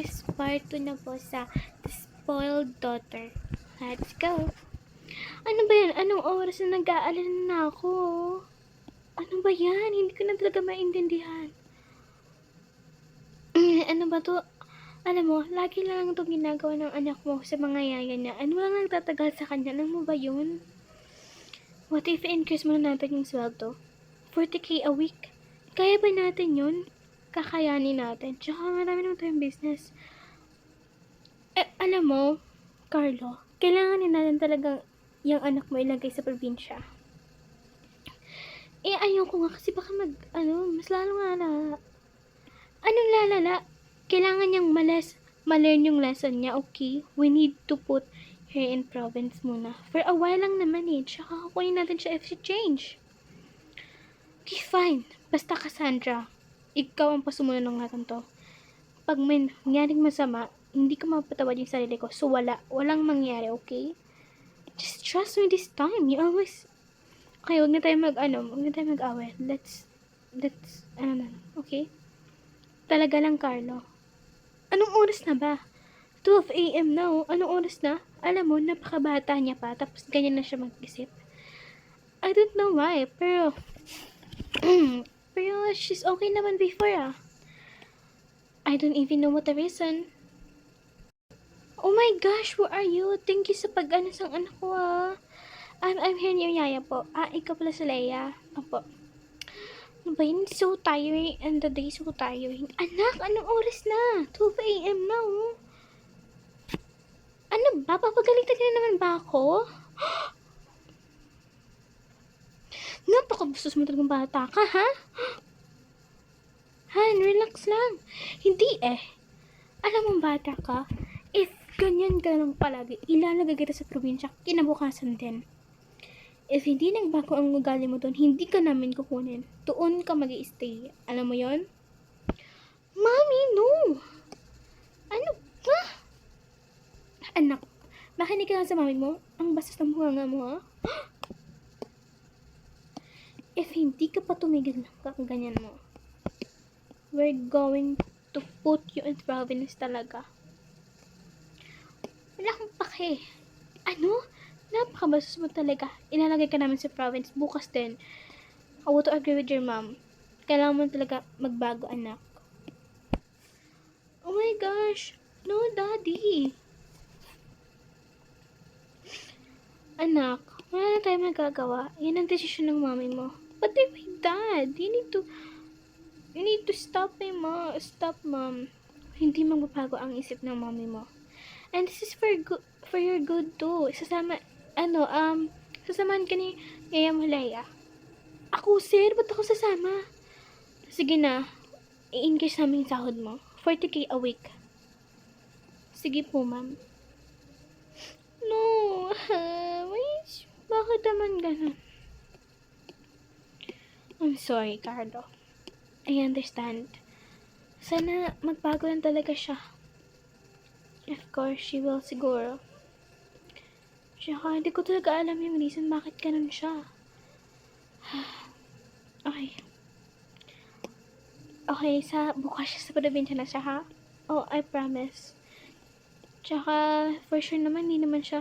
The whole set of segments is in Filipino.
guys, part 2 na po sa The Spoiled Daughter. Let's go! Ano ba yan? Anong oras na nag-aalala na ako? Ano ba yan? Hindi ko na talaga maintindihan. Ano ba to? Alam mo, lagi lang itong ginagawa ng anak mo sa mga yaya niya. Ano lang nagtatagal sa kanya? Alam mo ba yun? What if i-increase mo na natin yung sweldo? 40k a week? Kaya ba natin yun? Kakayanin natin. Tsaka marami naman tayong business. Alam mo, Carlo, kailangan natin talagang yung anak mo ilagay sa probinsya. Ayoko nga kasi baka mas lalo nga na. Anong lalala? Kailangan niyang ma-learn yung lesson niya, okay? We need to put her in province muna. For a while lang naman tsaka kukunin natin siya if she change. Okay, fine. Basta Cassandra, ikaw ang pasumuno ng lahat ng to. Pag may nangyaring masama, hindi ko mapatawad yung sarili ko. So, walang mangyari, okay? Just trust me this time. You always... Okay, huwag na tayo mag-away. Let's, okay? Talaga lang, Carlo. Anong oras na ba? 12 a.m. na, oh. Anong oras na? Alam mo, napakabata niya pa, tapos ganyan na siya mag-isip. I don't know why, pero... pero she's okay naman before, I don't even know what the reason. Oh my gosh, where are you? Thank you sa pag-ano sang anak ko, I'm here near Yaya po. Ikaw pala si Leia. Opo. Ano ba yun? So tiring. And the day so tiring. Anak, anong oras na? 12 a.m. na, oh. Ano ba? Papagalitan ka na naman ba ako? Napakabustos mo talagang bata ka, ha? Han, relax lang. Hindi Alam mo bata ka, if ganyan ka lang palagi, ilalagay kita sa probinsya, kinabukasan din. If hindi nagbago ang ugali mo doon, hindi ka namin kukunin. Doon ka mag-i-stay. Alam mo yon? Mami, no! Ano ba? Anak, makinig ka lang sa mami mo. Ang bastos ng mga mo, ha? If hindi ka pa tumigil ng kaganyan mo, we're going to put you in province talaga. Wala kang pake. Ano? Napakabastos mo talaga. Ilalagay ka namin sa province bukas din. I want to agree with your mom. Kailangan mo talaga magbago, anak. Oh my gosh. No, daddy. Anak, wala na tayo magagawa. Yan ang desisyon ng mami mo. But if my dad, you need to stop mom. Hindi magbabago ang isip ng mami mo. And this is for your good too. Sasamahan ka ni Yaya mo, Leia. Ako, sir? Ba't ako sasama? Sige na, i-increase namin yung sahod mo. 40k a week. Sige po, ma'am. No, bakit naman ganun? I'm sorry, Carlo. I understand. Sana magbago lang talaga siya. Of course, she will siguro. Tsaka, hindi ko talaga alam yung reason bakit ganun siya. Okay. Okay, bukas siya sa probinsya na siya, ha? Oh, I promise. Tsaka, for sure naman, hindi naman siya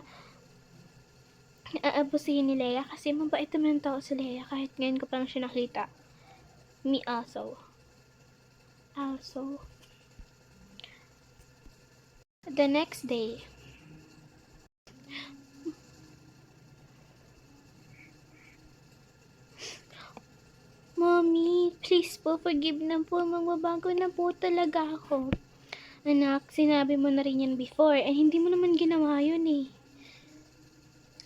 aabusihin ni Leia kasi mabait naman tao si Leia kahit ngayon ko pa lang siya nakita. Me also. The next day. Mommy, please po, forgive na po. Magbabago na po talaga ako. Anak, sinabi mo na rin yan before, hindi mo naman ginawa yun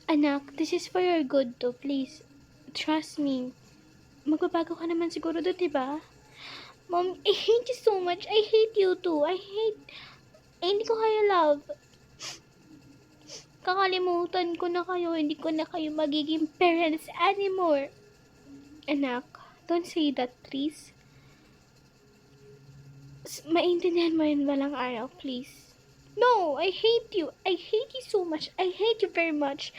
Anak, this is for your good too, please. Trust me. Magbabago ka naman siguro doon, diba? Mom, I hate you so much. I hate you too. Hindi ko kaya love. Kakalimutan ko na kayo. Hindi ko na kayo magiging parents anymore. Anak, don't say that, please. Maintindihan mo yun balang araw, please. No, I hate you. I hate you so much. I hate you very much.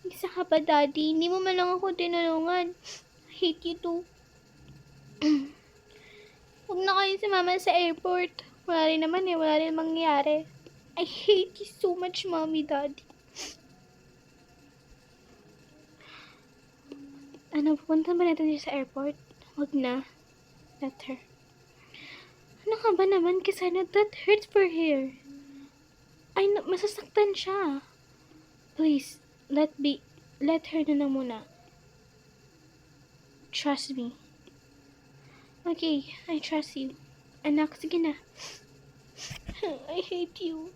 Isa ka pa, daddy. Hindi mo man lang ako tinulungan. I hate you too. Huwag na kayo si mama sa airport. Wala rin naman eh. Wala rin mangyayari. I hate you so much, mommy, daddy. Ano, pupunta ba natin siya sa airport? Huwag na. Let her. Ano ka ba naman, Kisana? That hurts for her. Ay, masasaktan siya. Please, let her na lang muna. Trust me. Okay, I trust you. Anak, sige na. I hate you.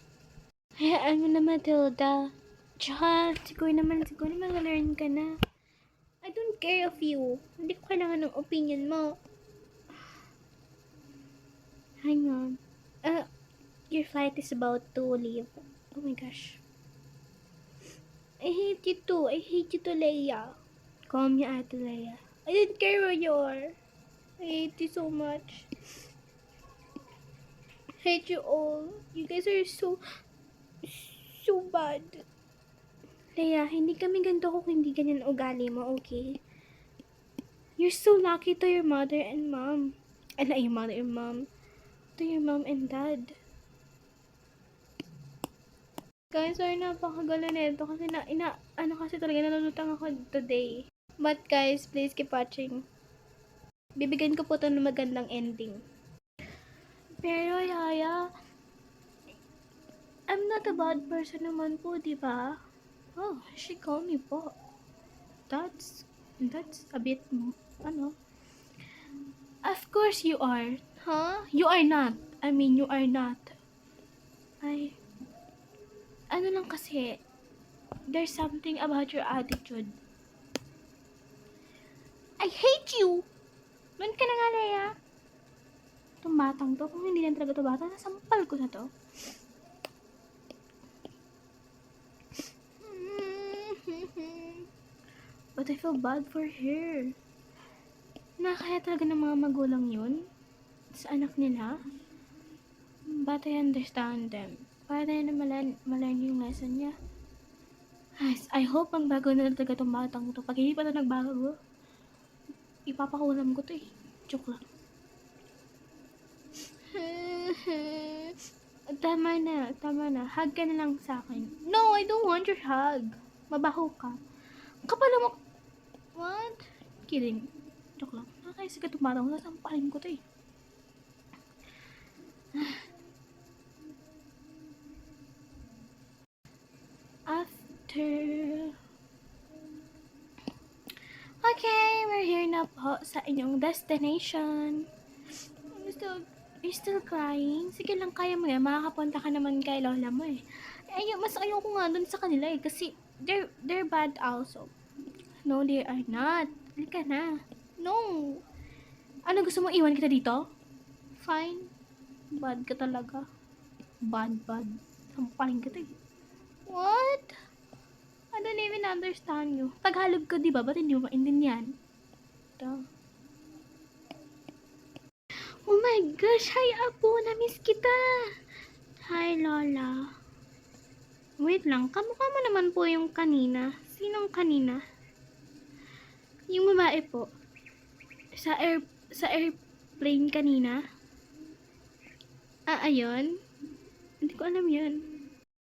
Hayaan mo na, Matilda. Tsaka, siguro naman mag-learn ka na. I don't care of you. Hindi ko kailangan ng opinion mo. Hang on. Your flight is about to leave. Oh my gosh. I hate you too. I hate you too, Leia. Call me Ate Leia. I don't care where you are. I hate you so much. Hate you all. You guys are so bad. Leia, hindi kami ganito kung hindi ganyan ugali mo, okay? You're so lucky to your mother and mom. Not your mother and mom. To your mom and dad. Guys, sorry, napakagala nito kasi kasi talaga nalulutang ako today. But guys, please keep watching. Bibigyan ko po ito ng magandang ending. Pero Yaya, I'm not a bad person naman po, di ba? Oh, she called me po. That's a bit, Of course you are. Huh? You are not. I mean, you are not. Ano lang kasi, there's something about your attitude. I hate you! Man ka na nga, Leia. Itong batang to, kung hindi lang talaga ito bata, nasampal ko na to. But I feel bad for her. Nakakaya talaga ng mga magulang yun sa anak nila. But I understand them. Para na malan yung lesson niya. I hope ang bago na talaga itong batang to. Pag hindi pa ito nagbago, ipapakulam ko to eh. Joke lang. Tama na. Hug ka na lang sa akin. No, I don't want your hug. Mabaho ka. Kapal mo. What? Kidding. Joke lang. Nakakaisig ka itong batang to. Sampalin ko to eh. Okay, we're here na po sa inyong destination. You're still crying? Sige lang, kaya mo yan. Makakapunta ka naman kay lola mo eh. Mas ayaw ko nga dun sa kanila eh. Kasi they're bad also. No, they are not. Halika na. No. Ano, gusto mo iwan kita dito? Fine. Bad ka talaga. Bad. Sampaling kita eh. What? I don't even understand you. Tagalog ka, di ba? Ba't hindi mo maintindihan? Ito. Oh my gosh! Hi, Apo! Na-miss kita! Hi, Lola. Wait lang. Kamukha mo naman po yung kanina. Sinong kanina? Yung babae po. Sa airplane kanina? Ayun? Hindi ko alam yun.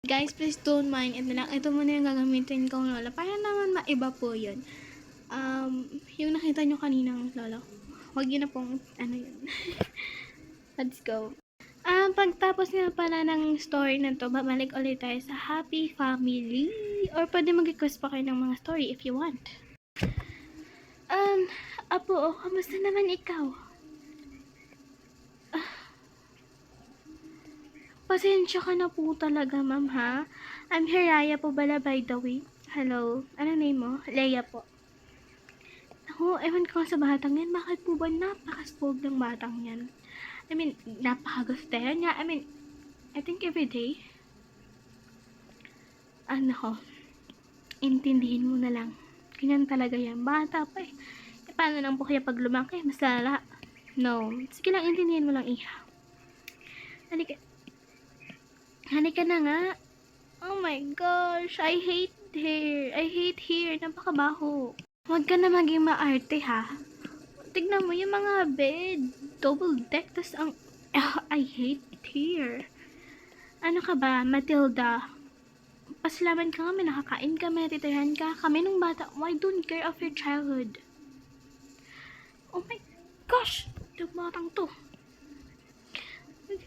Guys, please don't mind. Ito muna yung gagamitin kong lola. Para naman maiba po yun. Yung nakita nyo kaninang lola. Huwag yun na pong, yun. Let's go. Pagtapos nga pala ng story na to, babalik ulit tayo sa Happy Family. Or pwede mag-request pa kayo ng mga story if you want. Apo, kamusta naman ikaw? Pasensya ka na po talaga, ma'am, ha? I'm Hiraya po bala, by the way. Hello. Ano name mo? Leia po. Ako, ewan ko sa batang yan. Bakit po ba napakasbog ng batang yan? I mean, napakagusto niya. I think every day. Intindihin mo na lang. Ganyan talaga yan. Bata pa eh. Paano lang po kaya pag lumaki? Mas lala. No. Sige lang, intindihin mo lang, iha. Halika na nga. Oh my gosh, I hate hair. Napakabaho. Huwag ka na maging maarte, ha? Tignan mo yung mga bed. Double deck. Tas ang I hate it here. Ano ka ba, Matilda? Paslaman ka kami, nakakain ka, may natitirahan ka. Kami nung bata, why don't care of your childhood? Oh my gosh! Itong batang to.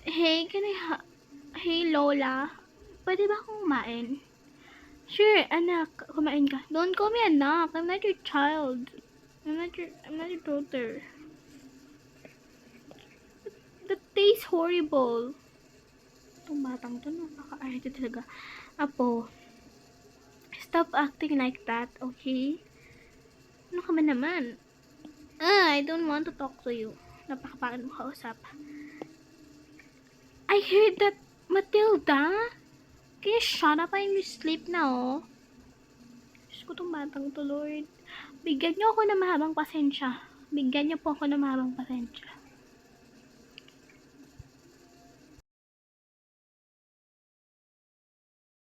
Hey, Hey, Lola. Pwede ba akong kumain? Sure, anak. Kumain ka. Don't call me anak. I'm not your child. I'm not your daughter. That tastes horrible. Itong batang to, nakaka-arte talaga. Apo, stop acting like that, okay? Ano ka ba naman? I don't want to talk to you. Napakapangit mo kausap. I heard that, Matilda. Can you shut up and you sleep now? Diyos ko tong batang to, Lord. Bigyan niyo ako ng mahabang pasensya. Bigyan niyo po ako ng mahabang pasensya.